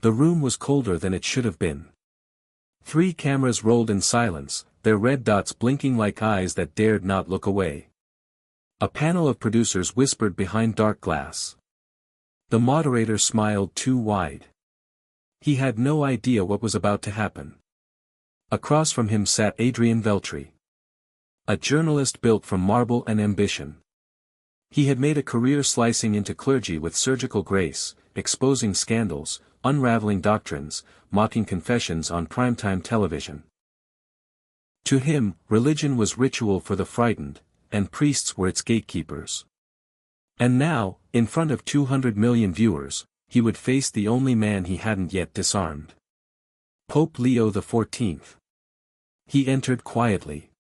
The room was colder than it should have been. 3 cameras rolled in silence, their red dots blinking like eyes that dared not look away. A panel of producers whispered behind dark glass. The moderator smiled too wide. He had no idea what was about to happen. Across from him sat Adrian Veltri. A journalist built from marble and ambition. He had made a career slicing into clergy with surgical grace, exposing scandals, unraveling doctrines, mocking confessions on primetime television. To him, religion was ritual for the frightened, and priests were its gatekeepers. And now, in front of 200 million viewers, he would face the only man he hadn't yet disarmed. Pope Leo XIV. He entered quietly.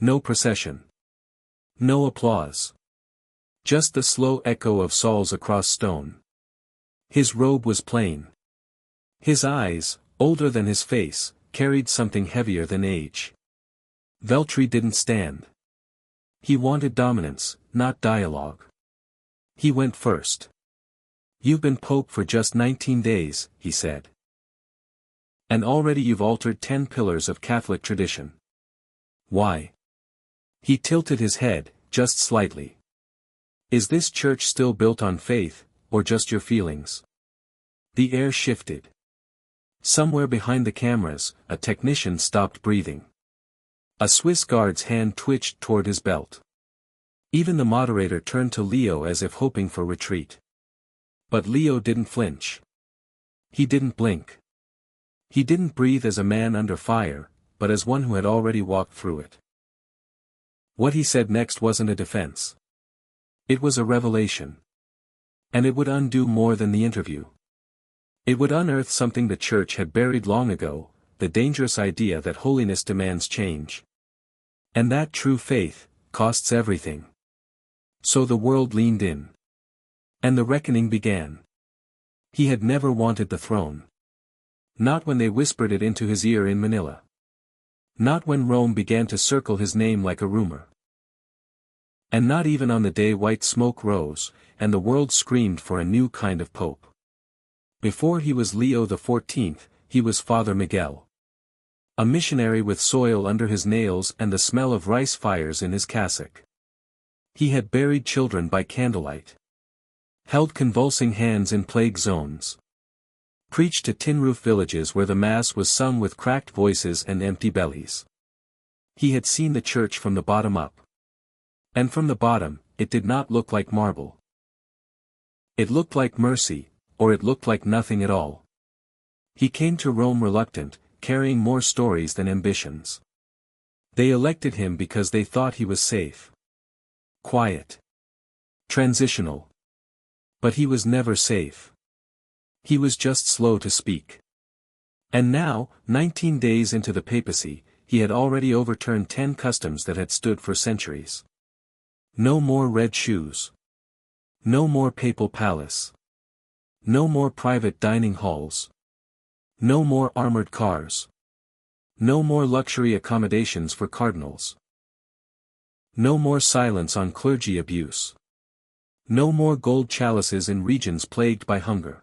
No procession. No applause. Just the slow echo of Saul's across stone. His robe was plain. His eyes, older than his face, carried something heavier than age. Veltri didn't stand. He wanted dominance, not dialogue. He went first. "You've been pope for just 19 days, he said. "And already you've altered 10 pillars of Catholic tradition. Why?" He tilted his head, just slightly. "Is this church still built on faith, or just your feelings?" The air shifted. Somewhere behind the cameras, a technician stopped breathing. A Swiss guard's hand twitched toward his belt. Even the moderator turned to Leo as if hoping for retreat. But Leo didn't flinch. He didn't blink. He didn't breathe as a man under fire, but as one who had already walked through it. What he said next wasn't a defense. It was a revelation. And it would undo more than the interview. It would unearth something the church had buried long ago, the dangerous idea that holiness demands change. And that true faith costs everything. So the world leaned in. And the reckoning began. He had never wanted the throne. Not when they whispered it into his ear in Manila. Not when Rome began to circle his name like a rumor. And not even on the day white smoke rose, and the world screamed for a new kind of pope. Before he was Leo XIV, he was Father Miguel. A missionary with soil under his nails and the smell of rice fires in his cassock. He had buried children by candlelight. Held convulsing hands in plague zones. Preached to tin-roof villages where the mass was sung with cracked voices and empty bellies. He had seen the church from the bottom up. And from the bottom, it did not look like marble. It looked like mercy, or it looked like nothing at all. He came to Rome reluctant, carrying more stories than ambitions. They elected him because they thought he was safe. Quiet. Transitional. But he was never safe. He was just slow to speak. And now, 19 days into the papacy, he had already overturned 10 customs that had stood for centuries. No more red shoes. No more papal palace. No more private dining halls. No more armored cars. No more luxury accommodations for cardinals. No more silence on clergy abuse. No more gold chalices in regions plagued by hunger.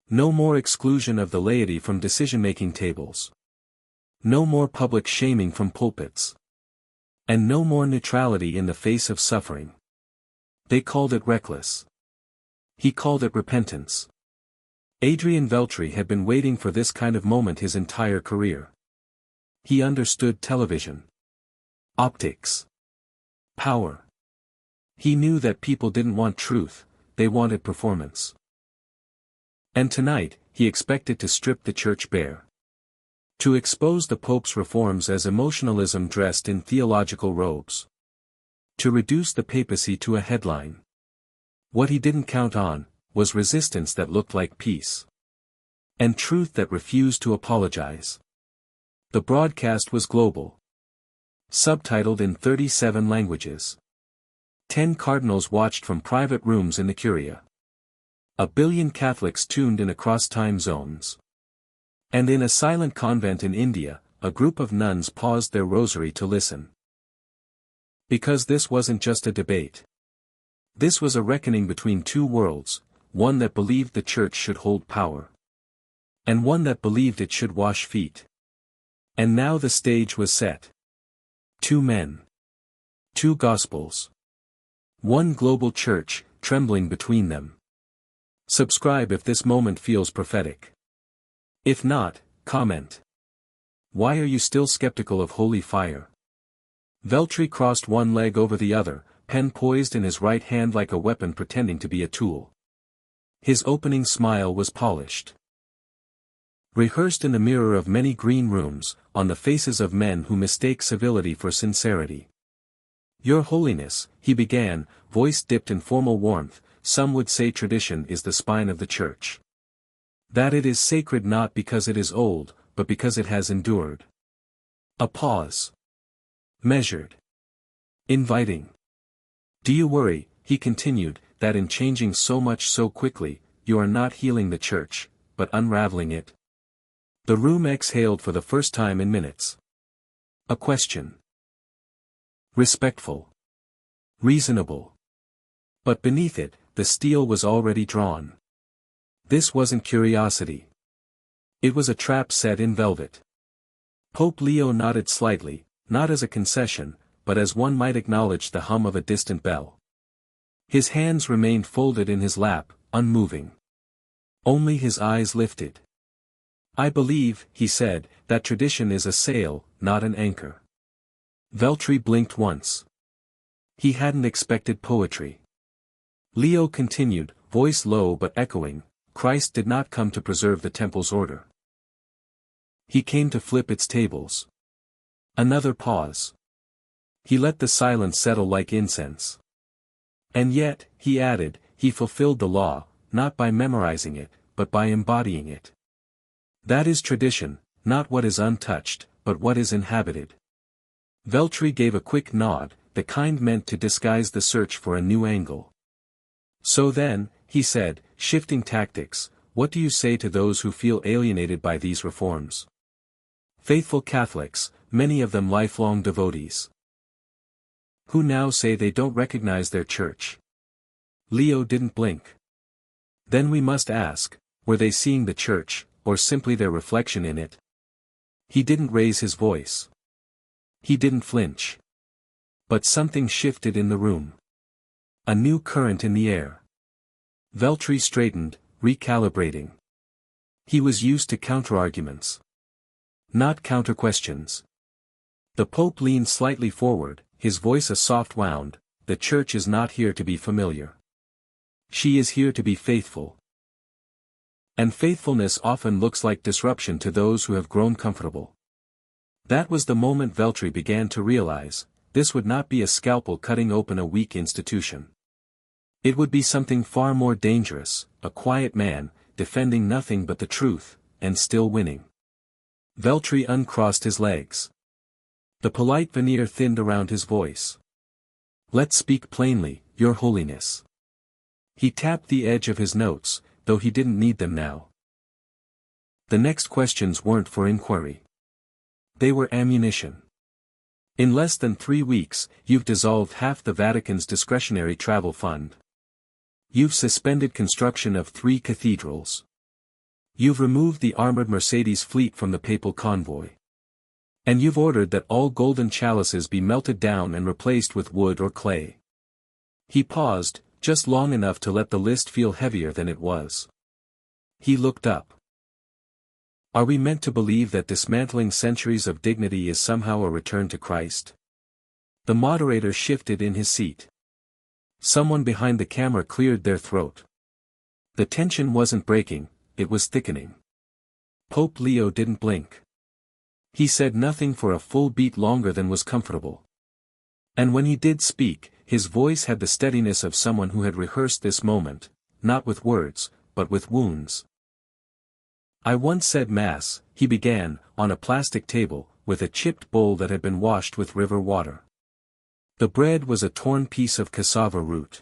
No more exclusion of the laity from decision-making tables. No more public shaming from pulpits. And no more neutrality in the face of suffering. They called it reckless. He called it repentance. Adrian Veltri had been waiting for this kind of moment his entire career. He understood television. Optics. Power. He knew that people didn't want truth, they wanted performance. And tonight, he expected to strip the church bare. To expose the Pope's reforms as emotionalism dressed in theological robes. To reduce the papacy to a headline. What he didn't count on, was resistance that looked like peace. And truth that refused to apologize. The broadcast was global. Subtitled in 37 languages. 10 cardinals watched from private rooms in the Curia. 1 billion Catholics tuned in across time zones. And in a silent convent in India, a group of nuns paused their rosary to listen. Because this wasn't just a debate. This was a reckoning between two worlds, one that believed the church should hold power. And one that believed it should wash feet. And now the stage was set. 2 men. 2 gospels. 1 global church, trembling between them. Subscribe if this moment feels prophetic. If not, comment. Why are you still skeptical of holy fire? Veltri crossed one leg over the other, pen poised in his right hand like a weapon pretending to be a tool. His opening smile was polished. Rehearsed in the mirror of many green rooms, on the faces of men who mistake civility for sincerity. Your Holiness, he began, voice dipped in formal warmth, some would say tradition is the spine of the Church. That it is sacred not because it is old, but because it has endured. A pause. Measured. Inviting. Do you worry, he continued, that in changing so much so quickly, you are not healing the Church, but unraveling it? The room exhaled for the first time in minutes. A question. Respectful. Reasonable. But beneath it, the steel was already drawn. This wasn't curiosity. It was a trap set in velvet. Pope Leo nodded slightly, not as a concession, but as one might acknowledge the hum of a distant bell. His hands remained folded in his lap, unmoving. Only his eyes lifted. I believe, he said, that tradition is a sail, not an anchor. Veltri blinked once. He hadn't expected poetry. Leo continued, voice low but echoing, Christ did not come to preserve the temple's order. He came to flip its tables. Another pause. He let the silence settle like incense. And yet, he added, he fulfilled the law, not by memorizing it, but by embodying it. That is tradition, not what is untouched, but what is inhabited. Veltri gave a quick nod, the kind meant to disguise the search for a new angle. So then, he said, shifting tactics, what do you say to those who feel alienated by these reforms? Faithful Catholics, many of them lifelong devotees. Who now say they don't recognize their church. Leo didn't blink. Then we must ask, were they seeing the church, or simply their reflection in it? He didn't raise his voice. He didn't flinch. But something shifted in the room. A new current in the air. Veltri straightened, recalibrating. He was used to counterarguments. Not counter-questions. The Pope leaned slightly forward, his voice a soft wound, the Church is not here to be familiar. She is here to be faithful. And faithfulness often looks like disruption to those who have grown comfortable. That was the moment Veltri began to realize, this would not be a scalpel cutting open a weak institution. It would be something far more dangerous, a quiet man, defending nothing but the truth, and still winning. Veltri uncrossed his legs. The polite veneer thinned around his voice. Let's speak plainly, Your Holiness. He tapped the edge of his notes, though he didn't need them now. The next questions weren't for inquiry. They were ammunition. In less than 3 weeks, you've dissolved half the Vatican's discretionary travel fund. You've suspended construction of 3 cathedrals. You've removed the armored Mercedes fleet from the papal convoy. And you've ordered that all golden chalices be melted down and replaced with wood or clay. He paused, just long enough to let the list feel heavier than it was. He looked up. Are we meant to believe that dismantling centuries of dignity is somehow a return to Christ? The moderator shifted in his seat. Someone behind the camera cleared their throat. The tension wasn't breaking, it was thickening. Pope Leo didn't blink. He said nothing for a full beat longer than was comfortable. And when he did speak, his voice had the steadiness of someone who had rehearsed this moment, not with words, but with wounds. I once said Mass, he began, on a plastic table, with a chipped bowl that had been washed with river water. The bread was a torn piece of cassava root.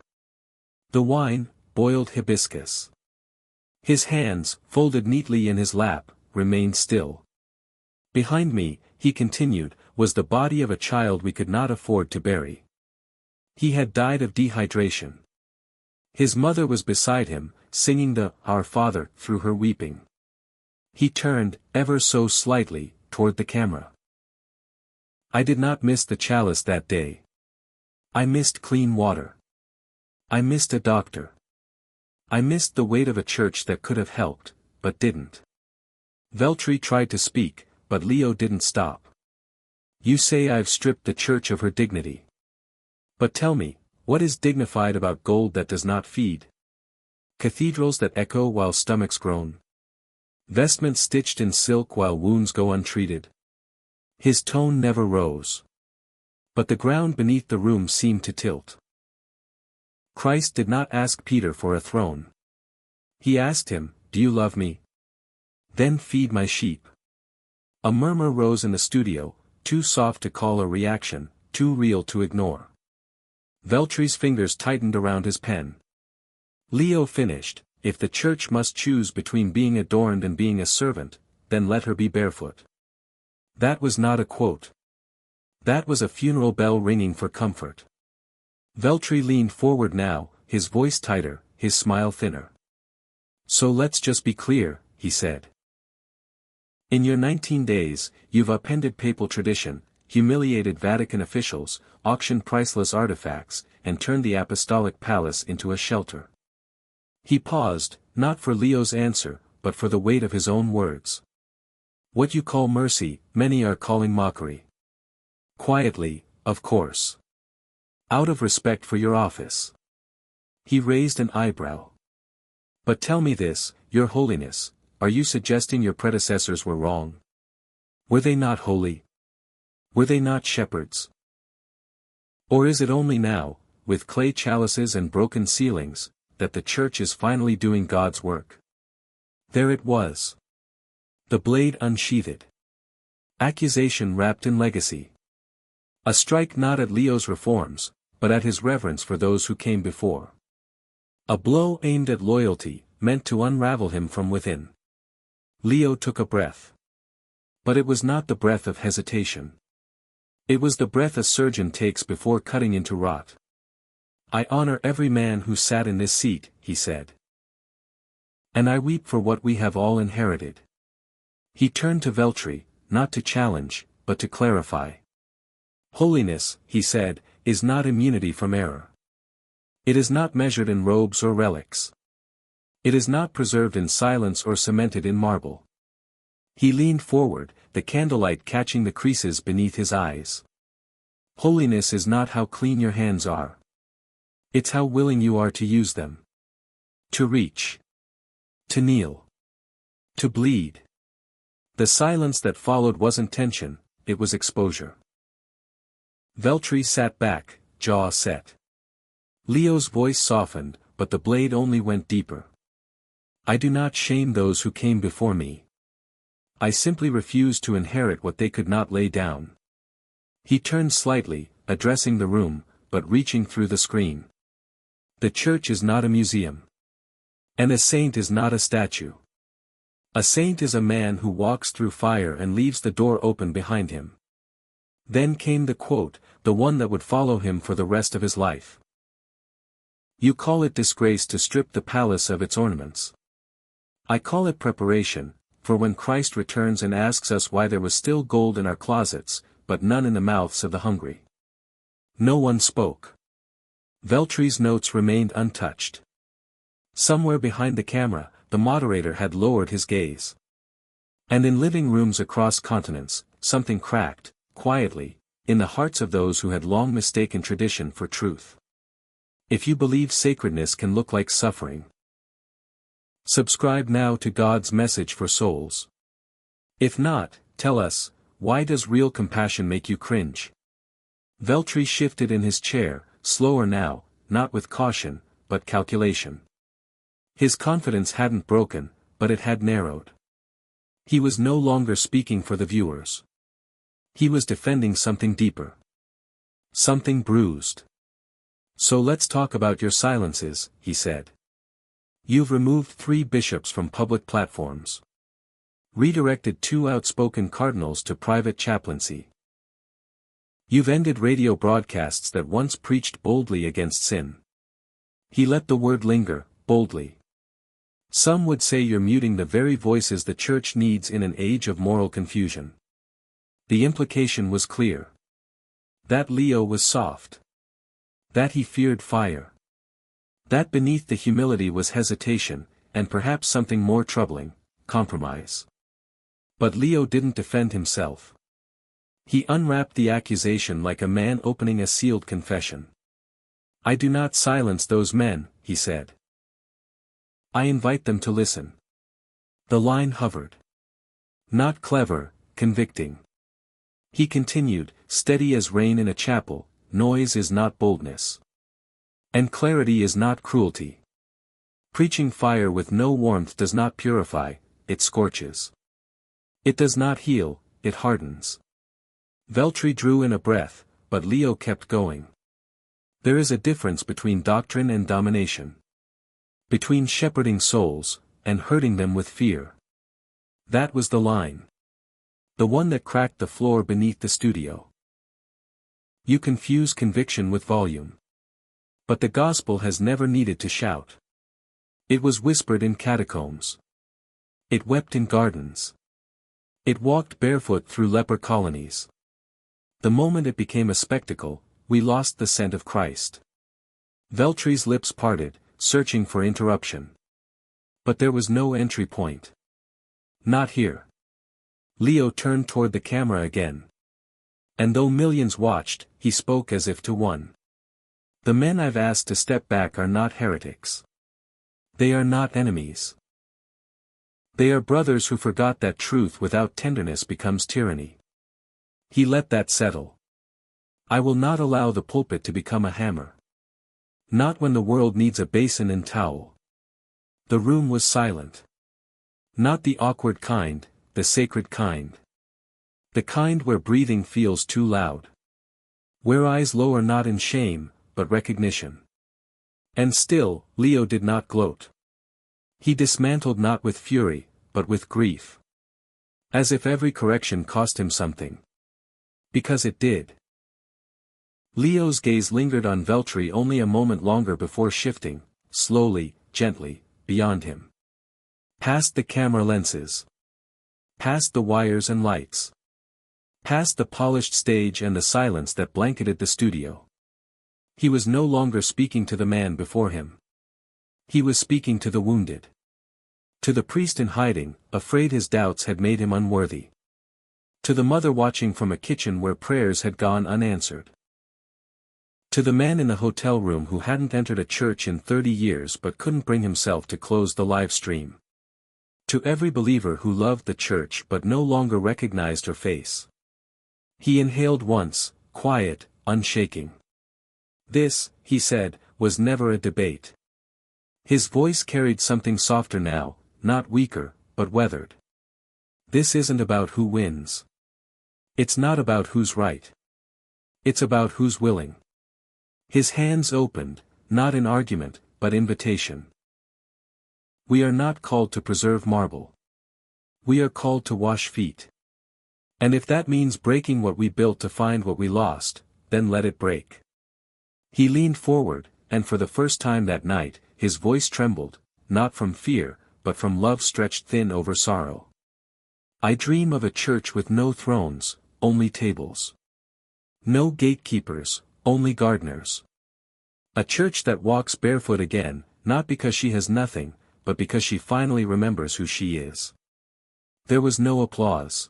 The wine, boiled hibiscus. His hands, folded neatly in his lap, remained still. Behind me, he continued, was the body of a child we could not afford to bury. He had died of dehydration. His mother was beside him, singing the Our Father through her weeping. He turned, ever so slightly, toward the camera. I did not miss the chalice that day. I missed clean water. I missed a doctor. I missed the weight of a church that could have helped, but didn't. Veltri tried to speak, but Leo didn't stop. You say I've stripped the church of her dignity. But tell me, what is dignified about gold that does not feed? Cathedrals that echo while stomachs groan? Vestments stitched in silk while wounds go untreated? His tone never rose. But the ground beneath the room seemed to tilt. Christ did not ask Peter for a throne. He asked him, "Do you love me? Then feed my sheep." A murmur rose in the studio, too soft to call a reaction, too real to ignore. Veltri's fingers tightened around his pen. Leo finished, "If the church must choose between being adorned and being a servant, then let her be barefoot." That was not a quote. That was a funeral bell ringing for comfort. Veltri leaned forward now, his voice tighter, his smile thinner. "So let's just be clear," he said. "In your 19 days, you've upended papal tradition, humiliated Vatican officials, auctioned priceless artifacts, and turned the apostolic palace into a shelter." He paused, not for Leo's answer, but for the weight of his own words. "What you call mercy, many are calling mockery." Quietly, of course. Out of respect for your office. He raised an eyebrow. "But tell me this, Your Holiness, are you suggesting your predecessors were wrong? Were they not holy? Were they not shepherds? Or is it only now, with clay chalices and broken ceilings, that the Church is finally doing God's work?" There it was. The blade unsheathed. Accusation wrapped in legacy. A strike not at Leo's reforms, but at his reverence for those who came before. A blow aimed at loyalty, meant to unravel him from within. Leo took a breath. But it was not the breath of hesitation. It was the breath a surgeon takes before cutting into rot. "I honor every man who sat in this seat," he said. "And I weep for what we have all inherited." He turned to Veltri, not to challenge, but to clarify. "Holiness," he said, "is not immunity from error. It is not measured in robes or relics. It is not preserved in silence or cemented in marble." He leaned forward, the candlelight catching the creases beneath his eyes. "Holiness is not how clean your hands are. It's how willing you are to use them. To reach. To kneel. To bleed." The silence that followed wasn't tension, it was exposure. Veltri sat back, jaw set. Leo's voice softened, but the blade only went deeper. "I do not shame those who came before me. I simply refuse to inherit what they could not lay down." He turned slightly, addressing the room, but reaching through the screen. "The church is not a museum. And a saint is not a statue. A saint is a man who walks through fire and leaves the door open behind him." Then came the quote, the one that would follow him for the rest of his life. "You call it disgrace to strip the palace of its ornaments. I call it preparation, for when Christ returns and asks us why there was still gold in our closets, but none in the mouths of the hungry." No one spoke. Veltri's notes remained untouched. Somewhere behind the camera, the moderator had lowered his gaze. And in living rooms across continents, something cracked, quietly, in the hearts of those who had long mistaken tradition for truth. If you believe sacredness can look like suffering. Subscribe now to God's Message for Souls. If not, tell us, why does real compassion make you cringe? Veltri shifted in his chair, slower now, not with caution, but calculation. His confidence hadn't broken, but it had narrowed. He was no longer speaking for the viewers. He was defending something deeper. Something bruised. "So let's talk about your silences," he said. "You've removed 3 bishops from public platforms. Redirected 2 outspoken cardinals to private chaplaincy. You've ended radio broadcasts that once preached boldly against sin." He let the word linger, boldly. Some would say you're muting the very voices the church needs in an age of moral confusion. The implication was clear. That Leo was soft. That he feared fire. That beneath the humility was hesitation, and perhaps something more troubling, compromise. But Leo didn't defend himself. He unwrapped the accusation like a man opening a sealed confession. "I do not silence those men," he said. "I invite them to listen." The line hovered. Not clever, convicting. He continued, "Steady as rain in a chapel, noise is not boldness. And clarity is not cruelty. Preaching fire with no warmth does not purify, it scorches. It does not heal, it hardens." Veltri drew in a breath, but Leo kept going. There is a difference between doctrine and domination. Between shepherding souls, and hurting them with fear. That was the line. The one that cracked the floor beneath the studio. You confuse conviction with volume. But the gospel has never needed to shout. It was whispered in catacombs. It wept in gardens. It walked barefoot through leper colonies. The moment it became a spectacle, we lost the scent of Christ. Veltri's lips parted, searching for interruption. But there was no entry point. Not here. Leo turned toward the camera again. And though millions watched, he spoke as if to one. "The men I've asked to step back are not heretics. They are not enemies. They are brothers who forgot that truth without tenderness becomes tyranny." He let that settle. "I will not allow the pulpit to become a hammer. Not when the world needs a basin and towel." The room was silent. Not the awkward kind, the sacred kind. The kind where breathing feels too loud. Where eyes lower not in shame, but recognition. And still, Leo did not gloat. He dismantled not with fury, but with grief. As if every correction cost him something. Because it did. Leo's gaze lingered on Veltri only a moment longer before shifting, slowly, gently, beyond him. Past the camera lenses. Past the wires and lights. Past the polished stage and the silence that blanketed the studio. He was no longer speaking to the man before him. He was speaking to the wounded. To the priest in hiding, afraid his doubts had made him unworthy. To the mother watching from a kitchen where prayers had gone unanswered. To the man in the hotel room who hadn't entered a church in 30 years but couldn't bring himself to close the live stream. To every believer who loved the church but no longer recognized her face. He inhaled once, quiet, unshaking. "This," he said, "was never a debate." His voice carried something softer now, not weaker, but weathered. "This isn't about who wins. It's not about who's right. It's about who's willing." His hands opened, not in argument, but invitation. We are not called to preserve marble. We are called to wash feet. And if that means breaking what we built to find what we lost, then let it break. He leaned forward, and for the first time that night, his voice trembled, not from fear, but from love stretched thin over sorrow. "I dream of a church with no thrones, only tables. No gatekeepers, only gardeners. A church that walks barefoot again, not because she has nothing, but because she finally remembers who she is." There was no applause.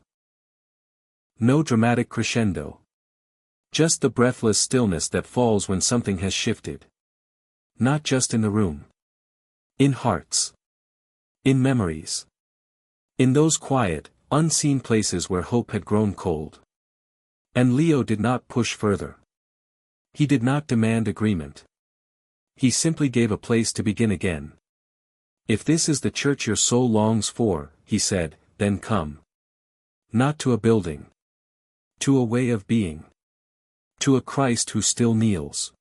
No dramatic crescendo. Just the breathless stillness that falls when something has shifted. Not just in the room. In hearts. In memories. In those quiet, unseen places where hope had grown cold. And Leo did not push further. He did not demand agreement. He simply gave a place to begin again. "If this is the church your soul longs for," he said, "then come. Not to a building. To a way of being. To a Christ who still kneels."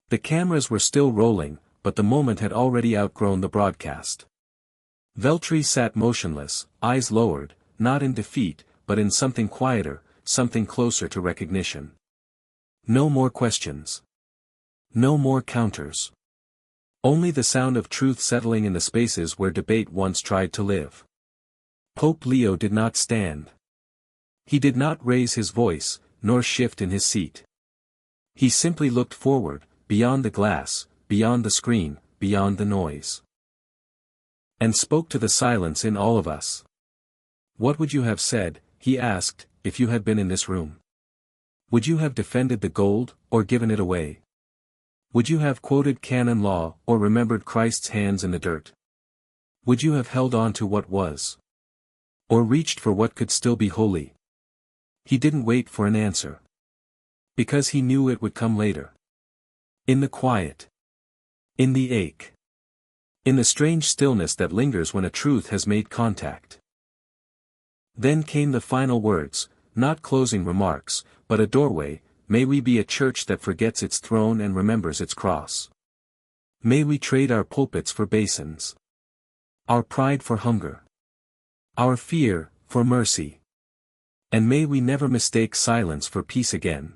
The cameras were still rolling, but the moment had already outgrown the broadcast. Veltri sat motionless, eyes lowered, not in defeat, but in something quieter, something closer to recognition. No more questions. No more counters. Only the sound of truth settling in the spaces where debate once tried to live. Pope Leo did not stand. He did not raise his voice, nor shift in his seat. He simply looked forward, beyond the glass, beyond the screen, beyond the noise. And spoke to the silence in all of us. What would you have said, he asked, if you had been in this room? Would you have defended the gold, or given it away? Would you have quoted canon law, or remembered Christ's hands in the dirt? Would you have held on to what was? Or reached for what could still be holy? He didn't wait for an answer. Because he knew it would come later. In the quiet. In the ache. In the strange stillness that lingers when a truth has made contact. Then came the final words, not closing remarks, but a doorway. May we be a church that forgets its throne and remembers its cross. May we trade our pulpits for basins. Our pride for hunger. Our fear, for mercy. And may we never mistake silence for peace again.